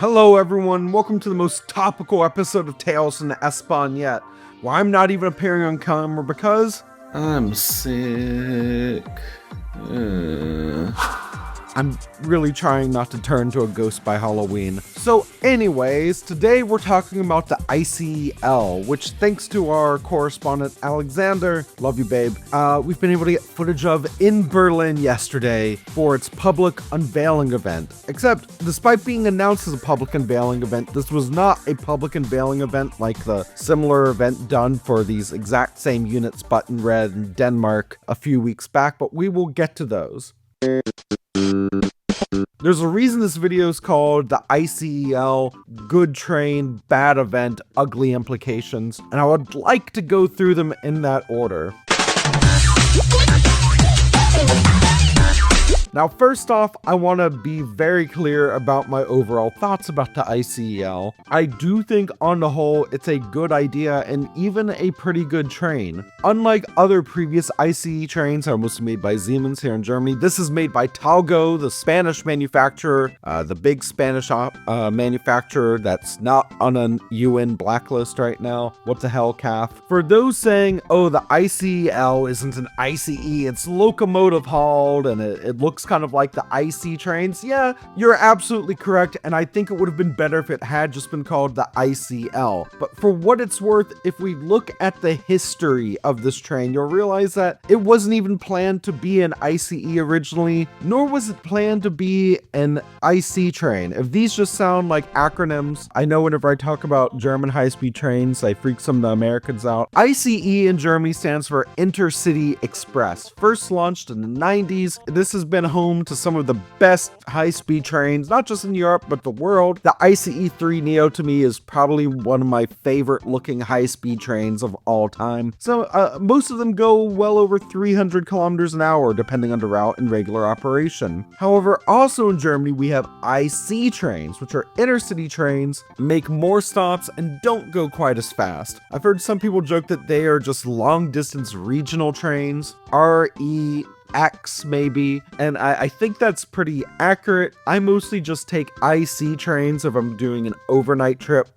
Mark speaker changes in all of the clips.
Speaker 1: Hello everyone, welcome to the most topical episode of Tales from the S-Bahn yet, where I'm not even appearing on camera because
Speaker 2: I'm sick.
Speaker 1: I'm really trying not to turn to a ghost by Halloween. So anyways, today we're talking about the ICEL, which thanks to our correspondent Alexander, love you babe, we've been able to get footage of in Berlin yesterday for its public unveiling event. Except, despite being announced as a public unveiling event, this was not a public unveiling event like the similar event done for these exact same units but in red in Denmark a few weeks back, but we will get to those. There's a reason this video is called the ICEL Good Train, Bad Event, Ugly Implications, and I would like to go through them in that order. Now, first off, I want to be very clear about my overall thoughts about the ICEL. I do think on the whole, it's a good idea and even a pretty good train. Unlike other previous ICE trains that are mostly made by Siemens here in Germany, this is made by Talgo, the Spanish manufacturer, the big Spanish manufacturer that's not on an UN blacklist right now. What the hell, calf? For those saying, oh, the ICEL isn't an ICE, it's locomotive hauled and it looks kind of like the IC trains. Yeah, you're absolutely correct, and I think it would have been better if it had just been called the ICL. But for what it's worth, if we look at the history of this train, you'll realize that it wasn't even planned to be an ICE originally, nor was it planned to be an IC train. If these just sound like acronyms, I know whenever I talk about German high-speed trains, I freak some of the Americans out. ICE in Germany stands for Intercity Express. First launched in the 90s, this has been home to some of the best high-speed trains, not just in Europe, but the world. The ICE3 Neo to me is probably one of my favorite looking high-speed trains of all time. So most of them go well over 300 kilometers an hour, depending on the route and regular operation. However, also in Germany, we have IC trains, which are intercity trains, make more stops and don't go quite as fast. I've heard some people joke that they are just long-distance regional trains, REX maybe, and I think that's pretty accurate. I mostly just take IC trains if I'm doing an overnight trip.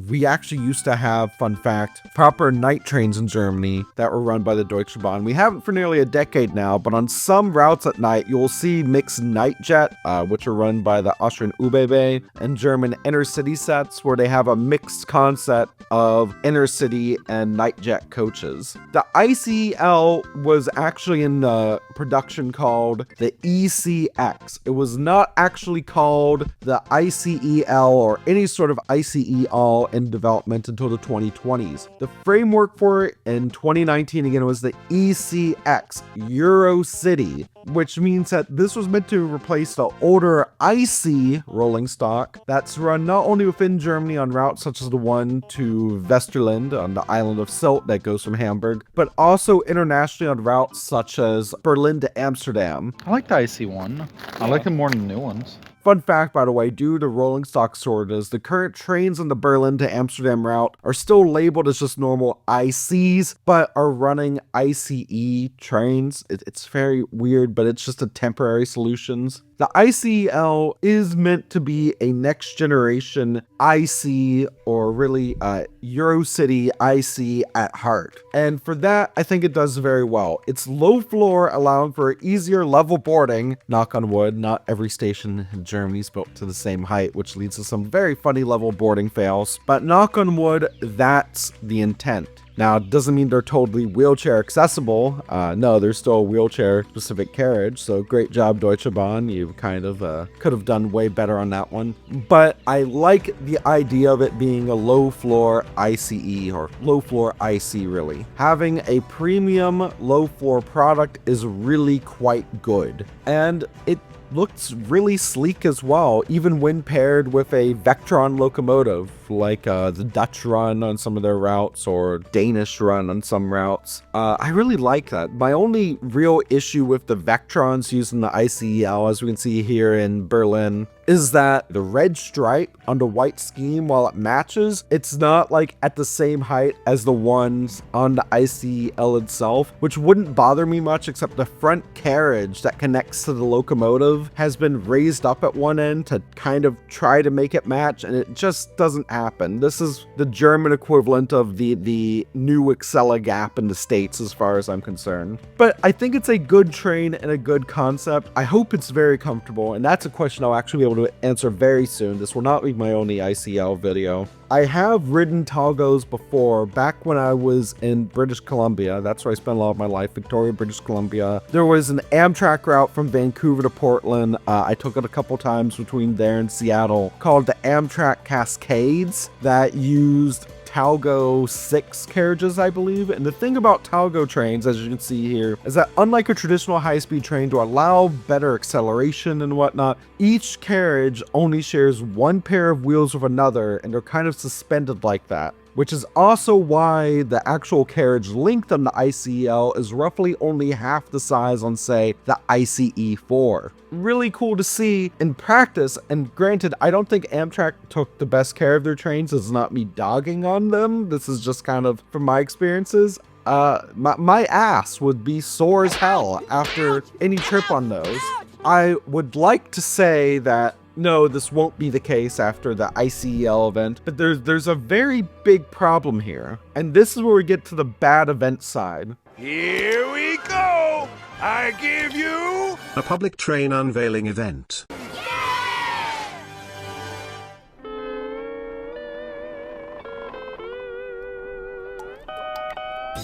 Speaker 1: We actually used to have, fun fact, proper night trains in Germany that were run by the Deutsche Bahn. We haven't for nearly a decade now, but on some routes at night, you'll see mixed night jet, which are run by the Austrian ÖBB, and German intercity sets where they have a mixed concept of intercity and night jet coaches. The ICL was actually in the production called the ECX. It was not actually called the ICEL or any sort of ICE-all in development until the 2020s. The framework for it in 2019 again was the ECX, Eurocity, which means that this was meant to replace the older IC rolling stock that's run not only within Germany on routes such as the one to Westerland on the island of Sylt that goes from Hamburg, but also internationally on routes such as Berlin to Amsterdam.
Speaker 2: I like the IC one. I like them more than the new ones.
Speaker 1: Fun fact, by the way, due to rolling stock shortages, the current trains on the Berlin to Amsterdam route are still labeled as just normal ICs, but are running ICE trains. It's very weird, but it's just a temporary solutions. The ICL is meant to be a next generation IC, or really Eurocity IC at heart. And for that, I think it does very well. It's low floor, allowing for easier level boarding. Knock on wood, not every station in Germany is built to the same height, which leads to some very funny level boarding fails. But knock on wood, that's the intent. Now, it doesn't mean they're totally wheelchair accessible. No, there's still a wheelchair specific carriage. So great job, Deutsche Bahn. You kind of could have done way better on that one. But I like the idea of it being a low floor ICE or low floor IC really. Having a premium low floor product is really quite good. And it looks really sleek as well, even when paired with a Vectron locomotive. like the Dutch run on some of their routes or Danish run on some routes. I really like that. My only real issue with the Vectrons using the ICEL, as we can see here in Berlin, is that the red stripe on the white scheme, while it matches, it's not like at the same height as the ones on the ICL itself, which wouldn't bother me much, except the front carriage that connects to the locomotive has been raised up at one end to kind of try to make it match, and it just doesn't happen. This is the German equivalent of the new Excella gap in the States as far as I'm concerned. But I think it's a good train and a good concept. I hope it's very comfortable, and that's a question I'll actually be able to answer very soon. This will not be my only ICL video. I have ridden Talgos before, back when I was in British Columbia. That's where I spent a lot of my life, Victoria, British Columbia. There was an Amtrak route from Vancouver to Portland. I took it a couple times between there and Seattle, called the Amtrak Cascades, that used Talgo 6 carriages, I believe. And the thing about Talgo trains, as you can see here, is that unlike a traditional high-speed train, to allow better acceleration and whatnot, each carriage only shares one pair of wheels with another, and they're kind of suspended like that, which is also why the actual carriage length on the ICEL is roughly only half the size on, say, the ICE4. Really cool to see in practice, and granted, I don't think Amtrak took the best care of their trains. It's not me dogging on them. This is just kind of from my experiences. My ass would be sore as hell after any trip on those. I would like to say that no, this won't be the case after the ICEL event, but there's a very big problem here. And this is where we get to the bad event side.
Speaker 3: Here we go! I give you
Speaker 4: a public train unveiling event.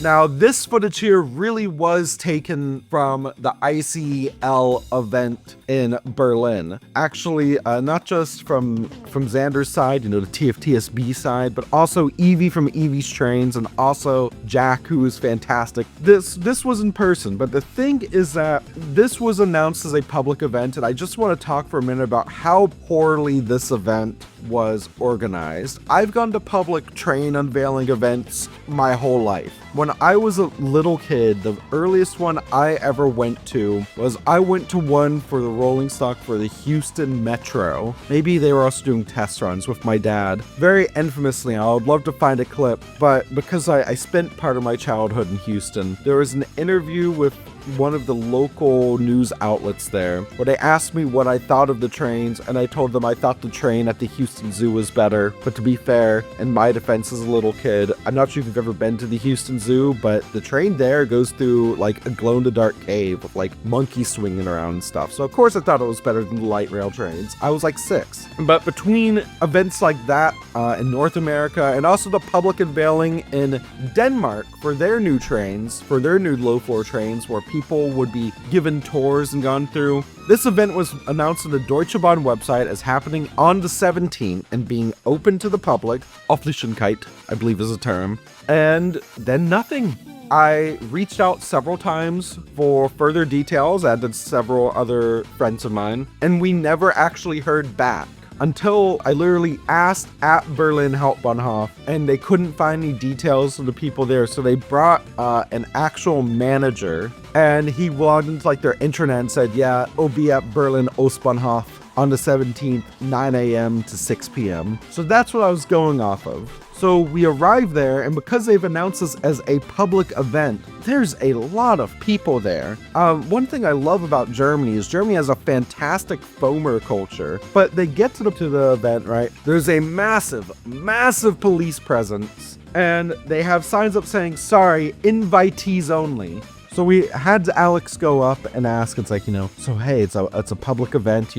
Speaker 1: Now, this footage here really was taken from the ICEL event in Berlin. Actually, not just from Xander's side, the TFTSB side, but also Evie from Evie's Trains, and also Jack, who is fantastic. This was in person, but the thing is that this was announced as a public event, and I just want to talk for a minute about how poorly this event was organized. I've gone to public train unveiling events my whole life. When I was a little kid, the earliest one I ever went to was I went to one for the rolling stock for the Houston Metro. Maybe they were also doing test runs with my dad. Very infamously, I would love to find a clip, but because I spent part of my childhood in Houston, there was an interview with one of the local news outlets there where they asked me what I thought of the trains, and I told them I thought the train at the Houston Zoo was better. But to be fair, in my defense as a little kid, I'm not sure if you've ever been to the Houston Zoo, but the train there goes through like a glow-in-the-dark cave with like monkeys swinging around and stuff. So of course I thought it was better than the light rail trains. I was like 6. But between events like that in North America, and also the public unveiling in Denmark for their new trains, for their new low-floor trains, where people would be given tours and gone through. This event was announced on the Deutsche Bahn website as happening on the 17th and being open to the public. Öffentlichkeit, I believe is a term. And then nothing. I reached out several times for further details, as did several other friends of mine, and we never actually heard back. Until I literally asked at Berlin Hauptbahnhof, and they couldn't find any details of the people there, so they brought an actual manager, and he logged into like their intranet and said, yeah, it'll be at Berlin Ostbahnhof on the 17th, 9 a.m. to 6 p.m. So that's what I was going off of. So we arrived there, and because they've announced this as a public event, there's a lot of people there. One thing I love about Germany is Germany has a fantastic FOMER culture, but they get to the event, right? There's a massive, massive police presence, and they have signs up saying, sorry, invitees only. So we had Alex go up and ask, it's like, so hey, it's a public event,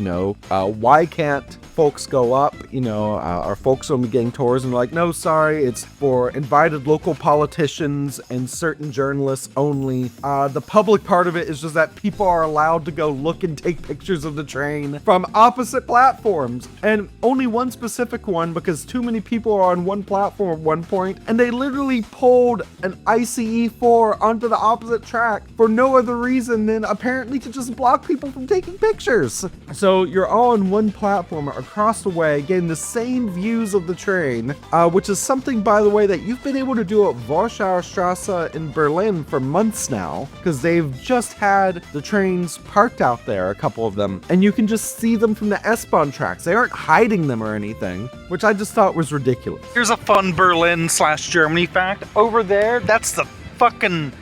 Speaker 1: why can't folks go up, are folks only getting tours? And they're like, no, sorry, it's for invited local politicians and certain journalists only. The public part of it is just that people are allowed to go look and take pictures of the train from opposite platforms, and only one specific one because too many people are on one platform at one point, and they literally pulled an ICE4 onto the opposite track track for no other reason than apparently to just block people from taking pictures. So you're all on one platform across the way, getting the same views of the train, which is something, by the way, that you've been able to do at Warschauer Straße in Berlin for months now, because they've just had the trains parked out there, a couple of them, and you can just see them from the S-Bahn tracks. They aren't hiding them or anything, which I just thought was ridiculous.
Speaker 2: Here's a fun Berlin/Germany fact. Over there, that's the fucking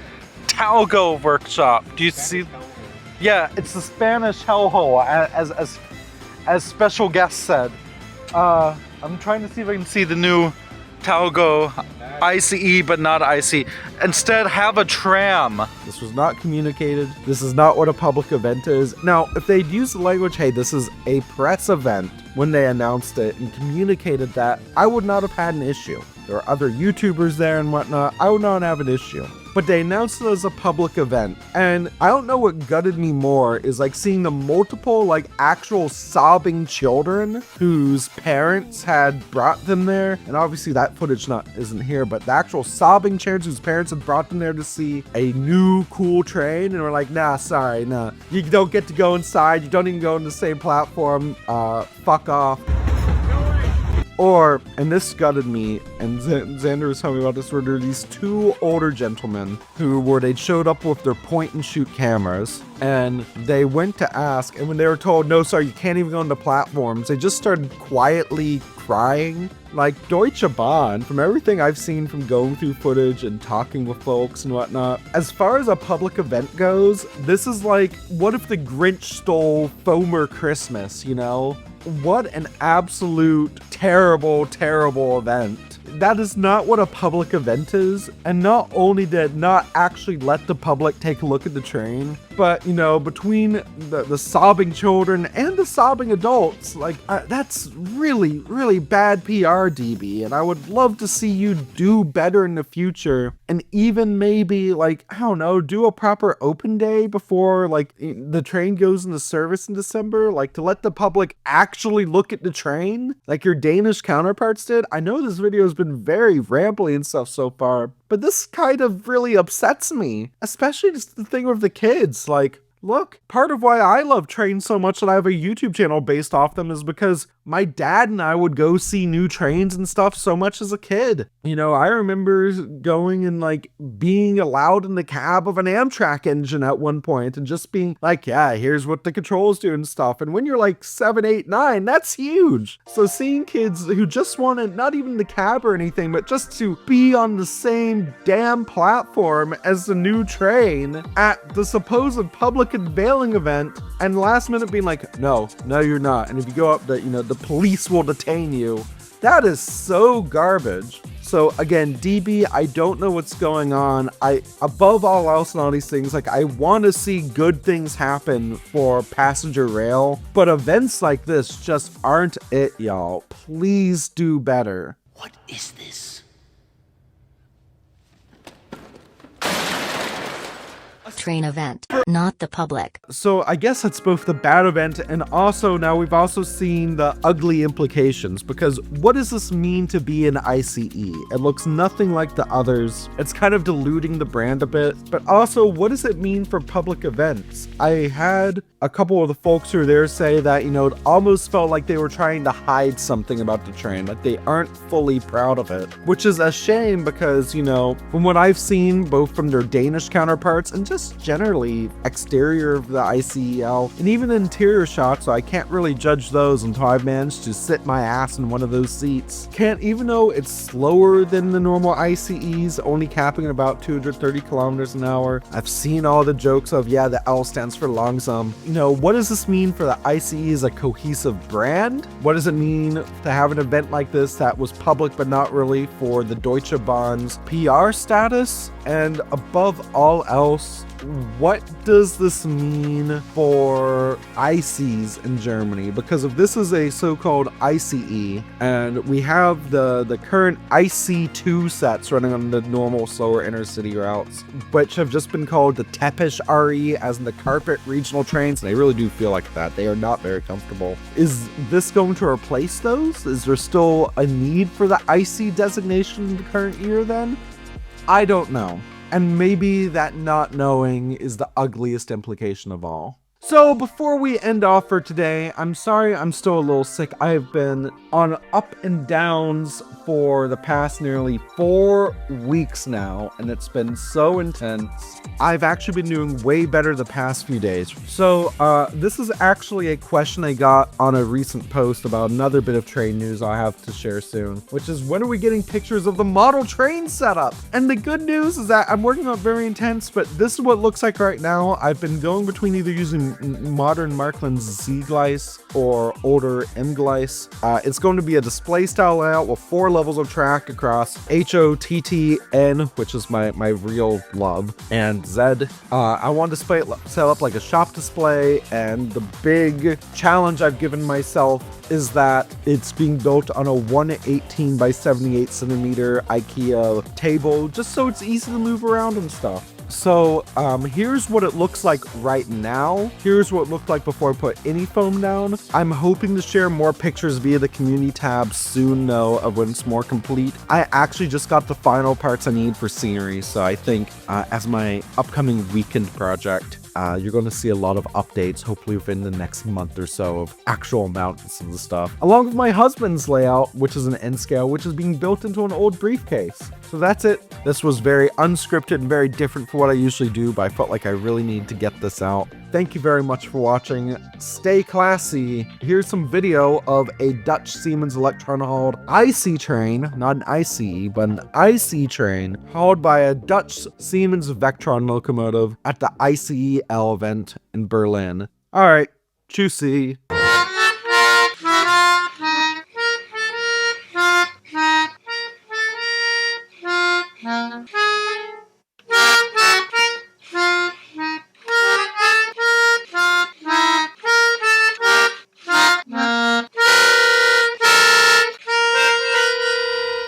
Speaker 2: Talgo workshop. Do you see? Yeah, it's the Spanish hellhole, as special guest said. I'm trying to see if I can see the new Talgo ICE, but not IC. Instead, have a tram.
Speaker 1: This was not communicated. This is not what a public event is. Now, if they'd used the language, hey, this is a press event, when they announced it and communicated that, I would not have had an issue. There are other YouTubers there and whatnot. I would not have an issue. But they announced it as a public event. And I don't know what gutted me more is like seeing the multiple like actual sobbing children whose parents had brought them there. And obviously that footage isn't here, but the actual sobbing children whose parents had brought them there to see a new cool train. And we're like, nah, sorry, nah. You don't get to go inside. You don't even go on the same platform. Fuck off. Or, and this gutted me, and Xander was telling me about this, where there were these two older gentlemen they'd showed up with their point and shoot cameras, and they went to ask, and when they were told, no, sorry, you can't even go on the platforms, they just started quietly crying. Like, Deutsche Bahn, from everything I've seen from going through footage and talking with folks and whatnot, as far as a public event goes, this is like, what if the Grinch stole Fomer Christmas, you know? What an absolute terrible, terrible event. That is not what a public event is. And not only did it not actually let the public take a look at the train, but, you know, between the sobbing children and the sobbing adults, like, that's really, really bad PR, DB. And I would love to see you do better in the future. And even maybe, like, I don't know, do a proper open day before, like, the train goes into service in December. Like, to let the public actually look at the train, like your Danish counterparts did. I know this video has been very rambly and stuff so far, but this kind of really upsets me, especially just the thing with the kids. Like, look, part of why I love trains so much that I have a YouTube channel based off them is because my dad and I would go see new trains and stuff so much as a kid. You know, I remember going and like being allowed in the cab of an Amtrak engine at one point and just being like, yeah, here's what the controls do and stuff. And when you're like 7, 8, 9, that's huge. So seeing kids who just want to, not even the cab or anything, but just to be on the same damn platform as the new train at the supposed public unveiling event, and last minute being like, no, you're not. And if you go up, the police will detain you. That is so garbage. So again, DB, I don't know what's going on. Above all else and all these things, like, I want to see good things happen for passenger rail, but events like this just aren't it, y'all. Please do better.
Speaker 3: What is this?
Speaker 5: Train event, not the public.
Speaker 1: So I guess it's both the bad event and also now we've also seen the ugly implications, because what does this mean to be an ICE? It looks nothing like the others. It's kind of diluting the brand a bit, but also what does it mean for public events? I had a couple of the folks who were there say that, it almost felt like they were trying to hide something about the train, like they aren't fully proud of it, which is a shame because, from what I've seen, both from their Danish counterparts and just generally exterior of the ICEL and even interior shots, so I can't really judge those until I've managed to sit my ass in one of those seats. Even though it's slower than the normal ICEs, only capping at about 230 kilometers an hour, I've seen all the jokes of, yeah, the L stands for langsam. What does this mean for the ICE as a cohesive brand? What does it mean to have an event like this that was public but not really for the Deutsche Bahn's PR status? And above all else, what does this mean for ICEs in Germany? Because if this is a so-called ICE, and we have the current IC2 sets running on the normal slower intercity routes, which have just been called the Teppich RE, as in the carpet regional trains, and they really do feel like that. They are not very comfortable. Is this going to replace those? Is there still a need for the IC designation in the current year then? I don't know. And maybe that not knowing is the ugliest implication of all. So before we end off for today, I'm sorry I'm still a little sick. I've been on up and downs for the past nearly 4 weeks now, and it's been so intense. I've actually been doing way better the past few days. So this is actually a question I got on a recent post about another bit of train news I'll have to share soon, which is when are we getting pictures of the model train setup? And the good news is that I'm working on it very intense, but this is what it looks like right now. I've been going between either using modern Markland's Z-Glice or older M-Glice. It's going to be a display style layout with 4 levels of track across HOTTN, which is my real love, and Z. I want to set up like a shop display, and the big challenge I've given myself is that it's being built on a 118 by 78 centimeter IKEA table, just so it's easy to move around and stuff. So here's what it looks like right now. Here's what it looked like before I put any foam down. I'm hoping to share more pictures via the community tab soon though of when it's more complete. I actually just got the final parts I need for scenery, so I think as my upcoming weekend project, you're going to see a lot of updates, hopefully within the next month or so, of actual amounts of the stuff. Along with my husband's layout, which is an N scale, which is being built into an old briefcase. So that's it. This was very unscripted and very different for what I usually do, but I felt like I really needed to get this out. Thank you very much for watching. Stay classy. Here's some video of a Dutch Siemens Electron-hauled IC train, not an ICE, but an IC train, hauled by a Dutch Siemens Vectron locomotive at the ICEL event in Berlin. Alright, tschüssi.